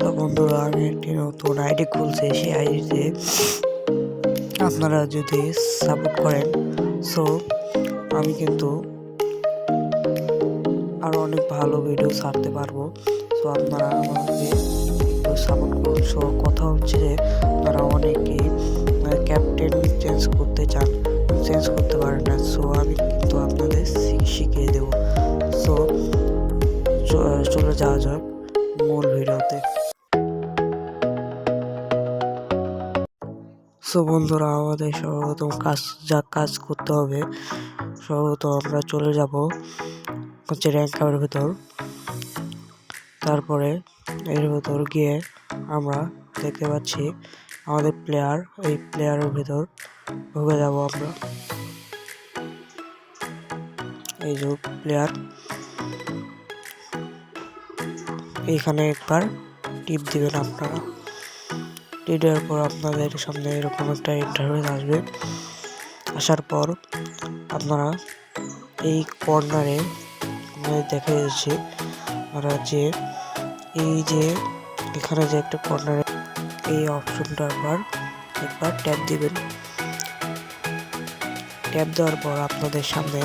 Hello বন্ধুরা, আমি একটি নতুন আইডি খুলছি। সেই আইডিতে আপনারা যদি সাপোর্ট করেন, সো আমি কিন্তু আরও অনেক ভালো ভিডিও ছাড়তে পারবো। সো আপনারা আমাকে একটু সাপোর্ট করুন। সো কথা হচ্ছে যে আপনারা অনেকেই ক্যাপ্টেন চেঞ্জ করতে চান, চেঞ্জ করতে পারেন না। সো আমি কিন্তু আপনাদের শিখিয়ে দেব। সো চলে যাওয়া যাক মূল ভিডিওতে। সো বন্ধুরা, আমাদের সর্বপ্রথম কাজ করতে হবে। সর্বপ্রথম আমরা চলে যাব হচ্ছে র্যাঙ্কের ভেতর। তারপরে এর ভেতর গিয়ে আমরা দেখতে পাচ্ছি আমাদের প্লেয়ার, এই প্লেয়ারের ভেতর ঢুকে যাব আমরা। এই যে প্লেয়ার, এইখানে একবার টিপ দিবেন আপনারা। টিপ দেওয়ার পর আপনাদের সামনে এরকম একটা ইন্টারফেস আসবে। আসার পর আপনারা এই কর্নারে দেখা যাচ্ছে আপনারা যে এই যে এখানে যে একটা কর্নারে এই অপশনটা একবার ট্যাপ দিবেন। ট্যাপ দেওয়ার পর আপনাদের সামনে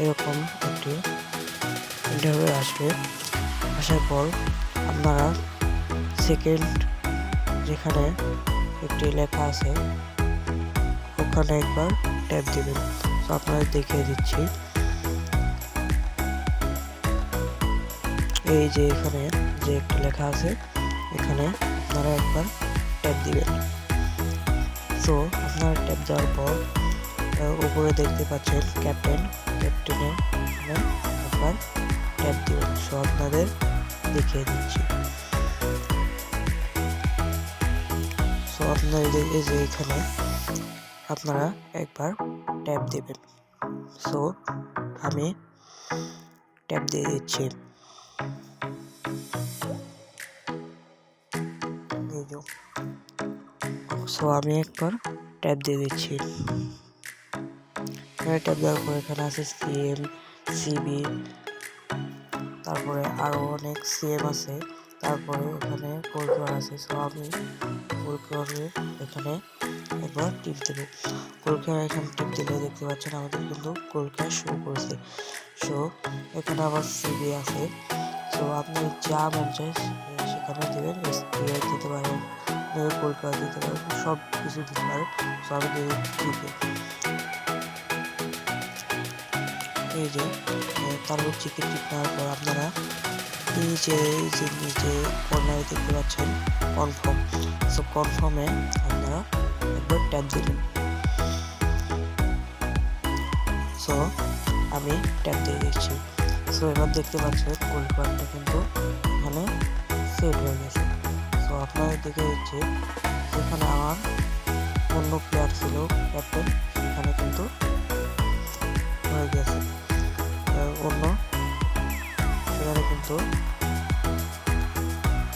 এরকম একটি ইন্টারভিউ আসবে। আসার পর আপনারা সেকেন্ড যেখানে একটি লেখা আছে ওখানে একবার ট্যাপ দিবেন। তো আপনাদের দেখিয়ে দিচ্ছি, এই যে এখানে যে একটি লেখা আছে এখানে আপনারা একবার ট্যাপ দিবেন। সো আপনারা ট্যাপ দেওয়ার পর উপরে দেখতে পাচ্ছেন ক্যাপ্টেনে একবার ট্যাপ দিবেন। সো আপনাদের দেখিয়ে দিচ্ছি। সো আপনাদের এই যে এখানে আপনারা একবার ট্যাপ দিবেন। সো আমি ট্যাপ দিয়ে দিচ্ছি। সো আমি একবার ট্যাপ দিয়ে দিচ্ছি। ট্যাপ দেওয়ার পর এখানে আছে সিএম, সিবি, তারপরে আরও অনেক সিএম আছে। তারপরে এখানে গোলকিপার আছে। সো আমি গোলকিপারে এখানে একবার টিপ দেবো। গোলকিপার এখানে টিপ দিলে দেখতে পাচ্ছেন আমাদের কিন্তু গোলকিপার শো করেছে। সো এখানে আবার সিবি আছে। সো আপনি যা মন চায় সেখানে দেবেন, স্পিয়ার দিতে পারেন, গোলকিপার দিতে পারেন, সব কিছু দিতে পারেন। সো আমি দিতে এই যে তারপর চিকেন টিপ নেওয়ার পর আপনারা এই যে নিচে কর্নারে দেখতে পাচ্ছেন কনফার্ম। সো কনফার্মে আপনারা একবার ট্যাপ দিবেন। সো আমি ট্যাপ দিয়ে দিচ্ছি। সো এবার দেখতে পাচ্ছেন গোলকিপারটা কিন্তু এখানে সেট হয়ে গেছে। সো আপনাদের দেখে দিচ্ছি যেখানে আমার অন্য প্লেয়ার ছিল ক্যাপ্টেন, সেখানে কিন্তু হয়ে গেছে অন্য, সেখানে কিন্তু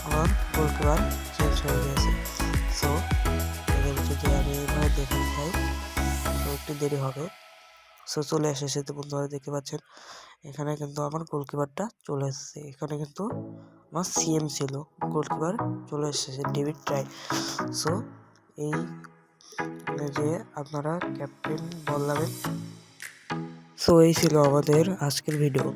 আমার গোলকিপার চেঞ্জ হয়ে গেছে। সো যদি আমি এইভাবে দেখতে চাই তো একটু দেরি হবে। সো চলে এসেছে, তো বন্ধুরা দেখতে পাচ্ছেন এখানে কিন্তু আমার গোলকিপারটা চলে এসেছে। এখানে কিন্তু আমার সিএম ছিল, গোলকিপার চলে এসেছে ডেভিড ট্রাই। সো এই যে আপনারা ক্যাপ্টেন বদলাবেন। সো এই ছিল আমাদের আজকের ভিডিও।